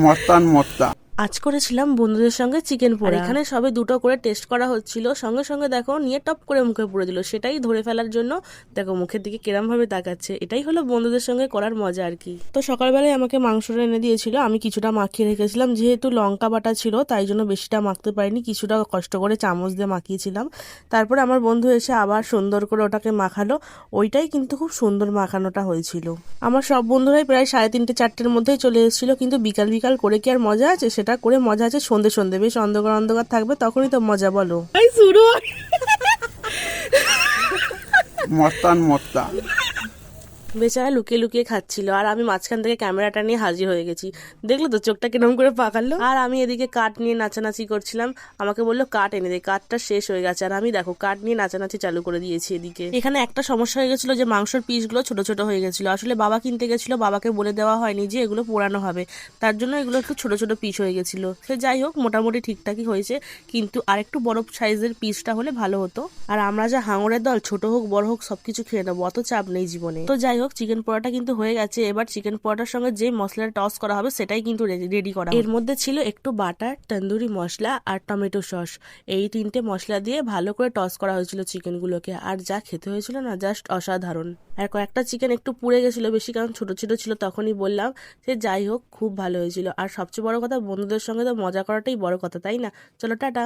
মস্তান মস্তা। আজ করেছিলাম বন্ধুদের সঙ্গে চিকেন পোড়া। এখানে সবে দুটো করে টেস্ট করা হচ্ছিল, সঙ্গে সঙ্গে দেখো নিয়ে টপ করে মুখে পুরে দিল। সেটাই ধরে ফেলার জন্য দেখো মুখের দিকে কিরম ভাবে তাকাচ্ছে। এটাই হলো বন্ধুদের সঙ্গে করার মজা আর কি। তো সকালবেলায় আমাকে মাংসটা এনে দিয়েছিল, আমি কিছুটা মাখিয়ে রেখেছিলাম। যেহেতু লঙ্কা বাটা ছিল তাই জন্য বেশিটা মাখতে পারিনি, কিছুটা কষ্ট করে চামচ দিয়ে মাখিয়েছিলাম। তারপরে আমার বন্ধু এসে আবার সুন্দর করে ওটাকে মাখালো। ওইটাই কিন্তু খুব সুন্দর মাখানোটা হয়েছিল। আমার সব বন্ধুরাই প্রায় 3:30-4টের মধ্যেই চলে এসেছিল, কিন্তু বিকাল বিকাল করে কি আর মজা আছে? সেটা করে মজা আছে সন্ধে সন্ধে, বেশ অন্ধকার অন্ধকার থাকবে, তখনই তো মজা, বলো। এই শুরু মস্তান মস্তা। বেচারা লুকিয়ে লুকিয়ে খাচ্ছিল, আর আমি মাঝখান থেকে ক্যামেরাটা নিয়ে হাজির হয়ে গেছি। দেখলো তো চোখটা কিরম করে পাকালো। আর আমি এদিকে কাঠ নিয়ে নাচানাচি করছিলাম। আমাকে বললো কাঠ এনে দে, কাঠটা শেষ হয়ে গেছে। আর আমি দেখো কাঠ নিয়ে নাচানাচি চালু করে দিয়েছি এদিকে। এখানে একটা সমস্যা হয়ে গেছিল যে মাংসের পিসগুলো ছোট ছোট হয়ে গেছিল। আসলে বাবা কিনতে গেছিল, বাবাকে বলে দেওয়া হয়নি যে এগুলো পোড়ানো হবে, তার জন্য এগুলো একটু ছোট ছোট পিস হয়ে গেছিল। সে যাই হোক, মোটামুটি ঠিকঠাকই হয়েছে, কিন্তু আরেকটু বড় সাইজের পিসটা হলে ভালো হতো। আর আমরা যা হাঙরের দল, ছোট হোক বড় হোক সবকিছু খেয়ে নেবো, অত চাপ নেই জীবনে। তো যাই হোক, চিকেন পোড়াটা কিন্তু হয়ে গেছে। এবার চিকেন পোড়াটার সঙ্গে যে মশলাটা টস করা হবে সেটাই কিন্তু রেডি করা। এর মধ্যে ছিল একটু বাটার, তন্দুরি মশলা আর টমেটো সস। এই 3টে মশলা দিয়ে ভালো করে টস করা হয়েছিল চিকেন গুলোকে। আর যা খেতে হয়েছিল না, জাস্ট অসাধারণ। আর কয়েকটা চিকেন একটু পুড়ে গেছিল বেশি, কারণ ছোট ছোট ছিল, তখনই বললাম। যে যাই হোক, খুব ভালো হয়েছিল। আর সবচেয়ে বড় কথা, বন্ধুদের সঙ্গে তো মজা করাটাই বড় কথা, তাই না? চলো টাটা।